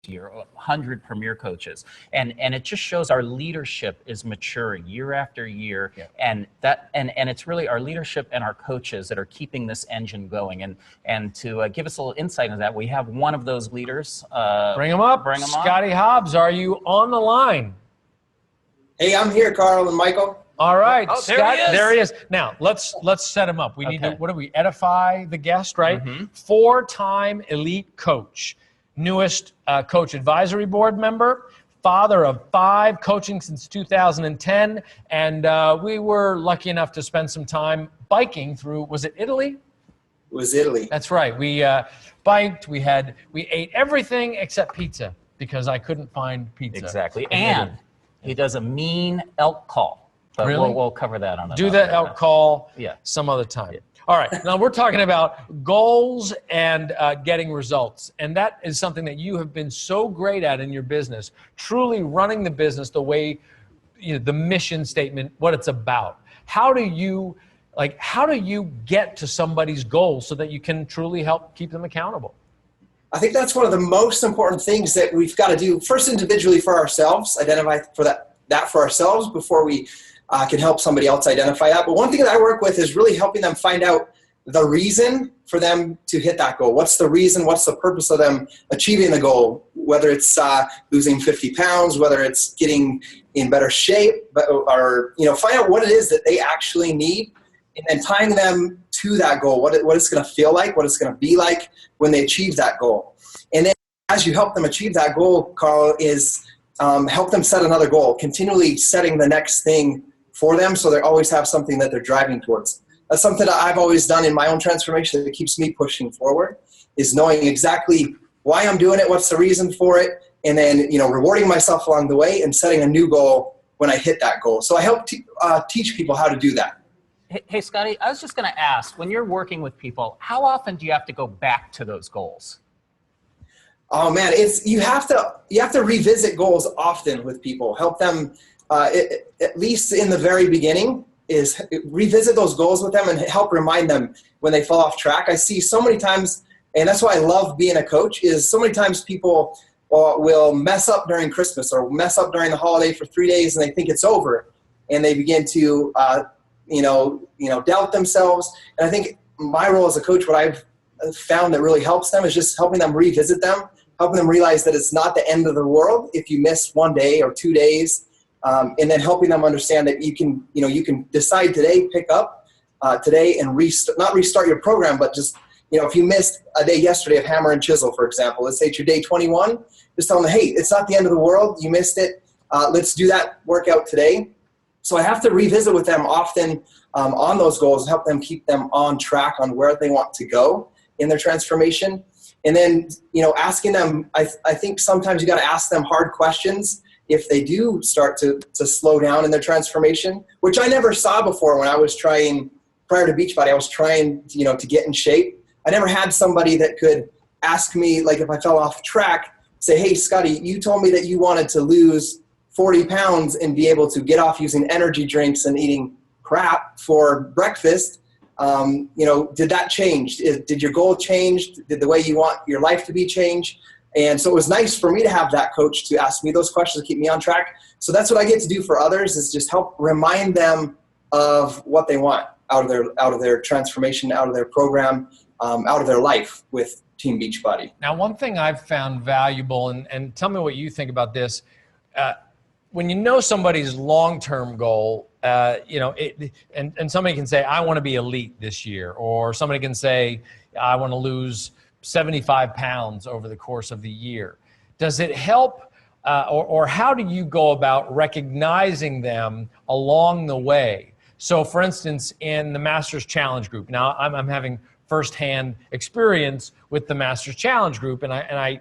year, 100 premier coaches, and it just shows our leadership is maturing year after year. Yeah. And it's really our leadership and our coaches that are keeping this engine going. And to give us a little insight into that, we have one of those leaders. Bring him up. Scottie Hobbs, are you on the line? Hey, I'm here, Carl and Michael. All right, Oh, Scott, there he is. Now let's set him up. We need to, what do we edify the guest, right? Mm-hmm. 4-time elite coach, newest coach advisory board member, father of 5, coaching since 2010, and we were lucky enough to spend some time biking through. Was it Italy? It was Italy. That's right. We biked. We ate everything except pizza because I couldn't find pizza. Exactly. And he does a mean elk call. But Really? we'll cover that on Do that elk call Yeah. some other time. All right. Now we're talking about goals and getting results. And that is something that you have been so great at in your business, truly running the business the way, the mission statement, what it's about. How do you get to somebody's goals so that you can truly help keep them accountable? I think that's one of the most important things that we've got to do first individually for ourselves, identify for that for ourselves before we can help somebody else identify that. But one thing that I work with is really helping them find out the reason for them to hit that goal. What's the reason? What's the purpose of them achieving the goal? Whether it's losing 50 pounds, whether it's getting in better shape, or find out what it is that they actually need, and then tying them to that goal. What it's going to feel like, what it's going to be like when they achieve that goal. And then as you help them achieve that goal, Carl, is help them set another goal, continually setting the next thing for them so they always have something that they're driving towards. That's something that I've always done in my own transformation that keeps me pushing forward, is knowing exactly why I'm doing it, what's the reason for it, and then rewarding myself along the way and setting a new goal when I hit that goal. So I help teach people how to do that. Hey, Scottie, I was just going to ask, when you're working with people, how often do you have to go back to those goals? Oh man, you have to revisit goals often with people. Help them at least in the very beginning, is revisit those goals with them and help remind them when they fall off track. I see so many times, and that's why I love being a coach, is so many times people will mess up during Christmas or mess up during the holiday for 3 days and they think it's over, and they begin to doubt themselves. And I think my role as a coach, what I've found that really helps them is just helping them revisit them, helping them realize that it's not the end of the world if you miss 1 day or 2 days. And then helping them understand that you can decide today, pick up today and not restart your program, but just, if you missed a day yesterday of hammer and chisel, for example, let's say it's your day 21, just tell them, hey, it's not the end of the world. You missed it. Let's do that workout today. So I have to revisit with them often on those goals and help them keep them on track on where they want to go in their transformation. And then, asking them, I think sometimes you got to ask them hard questions if they do start to slow down in their transformation, which I never saw before when I was trying, prior to Beachbody, I was trying, to get in shape. I never had somebody that could ask me, like if I fell off track, say, hey, Scottie, you told me that you wanted to lose 40 pounds and be able to get off using energy drinks and eating crap for breakfast. Did that change? Did your goal change? Did the way you want your life to be changed? And so it was nice for me to have that coach to ask me those questions to keep me on track. So that's what I get to do for others, is just help remind them of what they want out of their transformation, out of their program, out of their life with Team Beachbody. Now, one thing I've found valuable, and tell me what you think about this, when you know somebody's long-term goal, and somebody can say, I want to be elite this year, or somebody can say, I want to lose 75 pounds over the course of the year. Does it help, or how do you go about recognizing them along the way? So for instance, in the Masters Challenge group, now I'm having firsthand experience with the Masters Challenge group, and I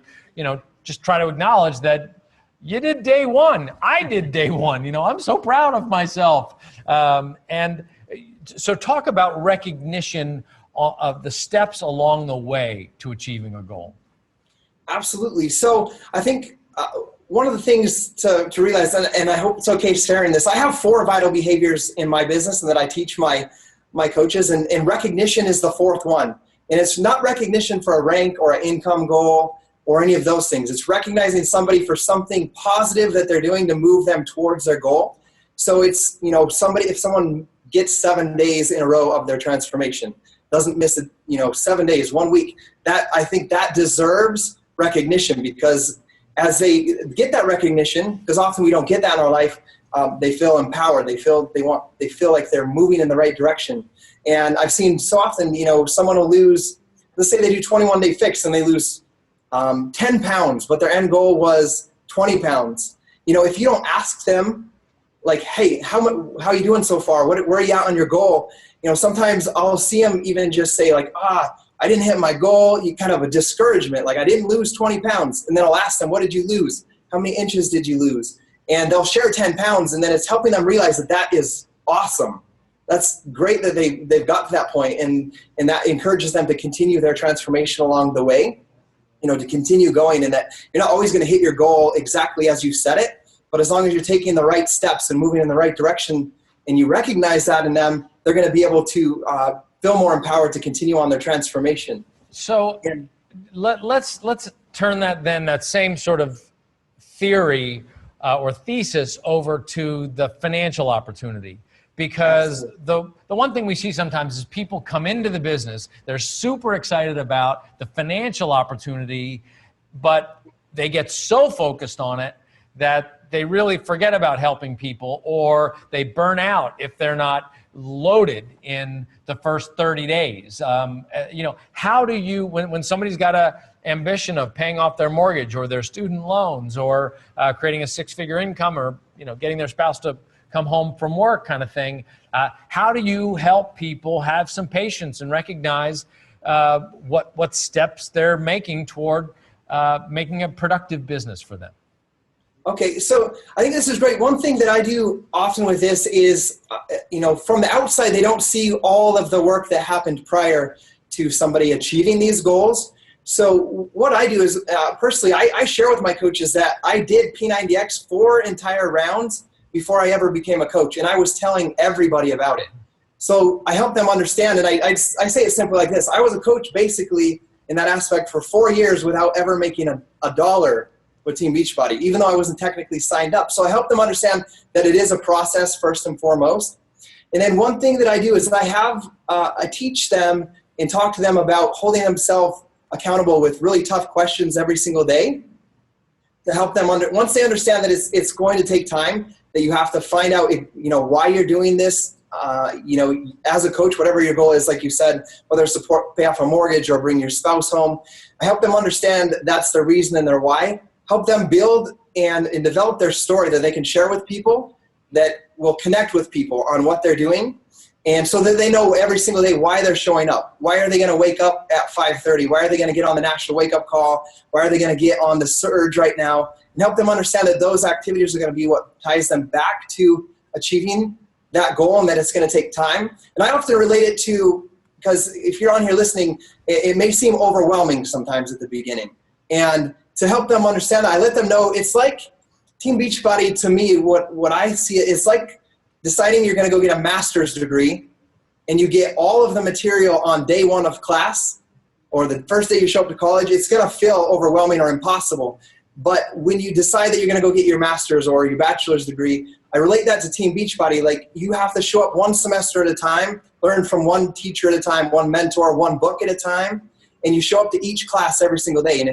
just try to acknowledge that you did day one. I did day one. I'm so proud of myself. And so talk about recognition of the steps along the way to achieving a goal. Absolutely. So I think one of the things to realize, and I hope it's okay sharing this, I have 4 vital behaviors in my business and that I teach my coaches, and recognition is the 4th one. And it's not recognition for a rank or an income goal or any of those things. It's recognizing somebody for something positive that they're doing to move them towards their goal. So it's, if someone gets 7 days in a row of their transformation, doesn't miss it, 7 days, 1 week, I think that deserves recognition, because as they get that recognition, because often we don't get that in our life, they feel empowered. They feel like they're moving in the right direction. And I've seen so often, someone will lose, let's say they do 21-day fix and they lose 10 pounds, but their end goal was 20 pounds. If you don't ask them, like, hey, how are you doing so far? Where are you at on your goal? Sometimes I'll see them even just say like, I didn't hit my goal. You kind of a discouragement. Like, I didn't lose 20 pounds. And then I'll ask them, what did you lose? How many inches did you lose? And they'll share 10 pounds. And then it's helping them realize that is awesome. That's great that they've got to that point. And that encourages them to continue their transformation along the way, to continue going, and that you're not always going to hit your goal exactly as you set it. But as long as you're taking the right steps and moving in the right direction, and you recognize that in them, they're going to be able to feel more empowered to continue on their transformation. So let's turn that same sort of theory or thesis over to the financial opportunity. Because the one thing we see sometimes is people come into the business, they're super excited about the financial opportunity, but they get so focused on it that they really forget about helping people, or they burn out if they're not loaded in the first 30 days. How do you, when somebody's got a ambition of paying off their mortgage or their student loans, or creating a 6-figure income, or getting their spouse to come home from work kind of thing, how do you help people have some patience and recognize what steps they're making toward making a productive business for them? Okay, so I think this is great. One thing that I do often with this is, from the outside, they don't see all of the work that happened prior to somebody achieving these goals. So what I do is, personally, I share with my coaches that I did P90X 4 entire rounds before I ever became a coach, and I was telling everybody about it. So I help them understand, and I say it simply like this. I was a coach basically in that aspect for 4 years without ever making a dollar with Team Beachbody, even though I wasn't technically signed up. So I help them understand that it is a process first and foremost. And then one thing that I do is I teach them and talk to them about holding themselves accountable with really tough questions every single day to help them once they understand that it's going to take time, that you have to find out why you're doing this. As a coach, whatever your goal is, like you said, whether it's pay off a mortgage or bring your spouse home, I help them understand that's their reason and their why. Help them build and develop their story that they can share with people, that will connect with people on what they're doing. And so that they know every single day why they're showing up. Why are they going to wake up at 5:30? Why are they going to get on the national wake-up call? Why are they going to get on the surge right now? And help them understand that those activities are going to be what ties them back to achieving that goal, and that it's going to take time. And I often relate it to, because if you're on here listening, it may seem overwhelming sometimes at the beginning. And to help them understand that, I let them know it's like Team Beachbody, to me, what I see it's like deciding you're going to go get a master's degree, and you get all of the material on day one of class, or the first day you show up to college. It's going to feel overwhelming or impossible. But when you decide that you're going to go get your master's or your bachelor's degree, I relate that to Team Beachbody. Like, you have to show up one semester at a time, learn from one teacher at a time, one mentor, one book at a time, and you show up to each class every single day. And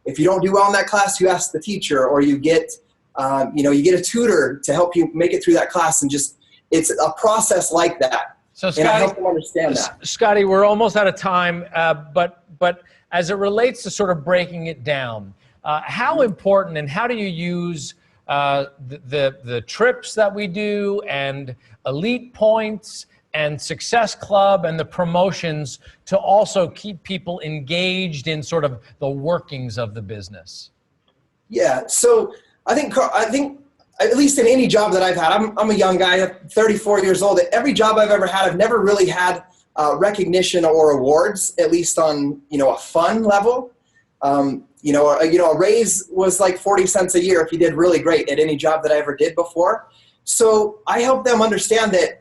if you don't do well in that class, you ask the teacher, or you get a tutor to help you make it through that class. And just, it's a process like that. So, and I help them understand that. Scottie, we're almost out of time, but as it relates to sort of breaking it down, how important and how do you use the trips that we do, and elite points and Success Club and the promotions to also keep people engaged in sort of the workings of the business? Yeah, so I think at least in any job that I've had, I'm a young guy, 34 years old. Every job I've ever had, I've never really had recognition or awards, at least on a fun level. A raise was like 40 cents a year if you did really great at any job that I ever did before. So I help them understand that,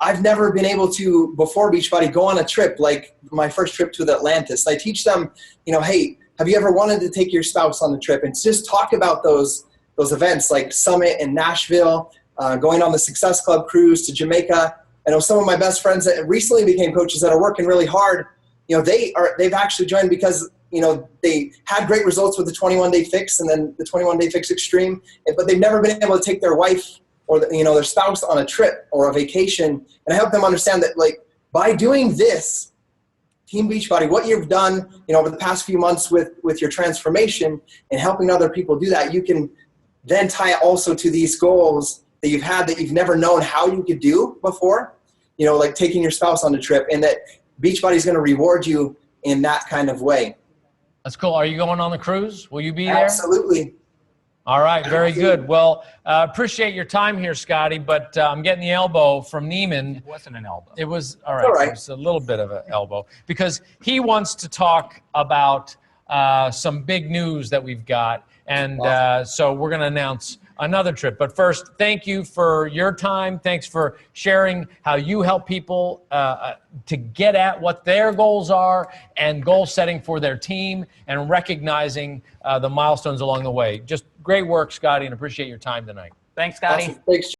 I've never been able to, before Beachbody, go on a trip like my first trip to the Atlantis. I teach them, hey, have you ever wanted to take your spouse on the trip? And just talk about those events like Summit in Nashville, going on the Success Club cruise to Jamaica. I know some of my best friends that recently became coaches that are working really hard. They've actually joined because they had great results with the 21-day fix and then the 21-day fix extreme, but they've never been able to take their wife or their spouse on a trip or a vacation. And I help them understand that, like, by doing this, Team Beachbody, what you've done, over the past few months with your transformation and helping other people do that, you can then tie it also to these goals that you've had that you've never known how you could do before, like taking your spouse on the trip, and that Beachbody is going to reward you in that kind of way. That's cool. Are you going on the cruise? Will you be there? Absolutely. All right, very good. Well, appreciate your time here, Scottie, but I'm getting the elbow from Neiman. It wasn't an elbow. It was, all right. It was a little bit of an elbow because he wants to talk about some big news that we've got. And so we're going to announce another trip. But first, thank you for your time. Thanks for sharing how you help people to get at what their goals are and goal setting for their team and recognizing the milestones along the way. Just great work, Scottie, and appreciate your time tonight. Thanks, Scottie. Awesome. Thanks.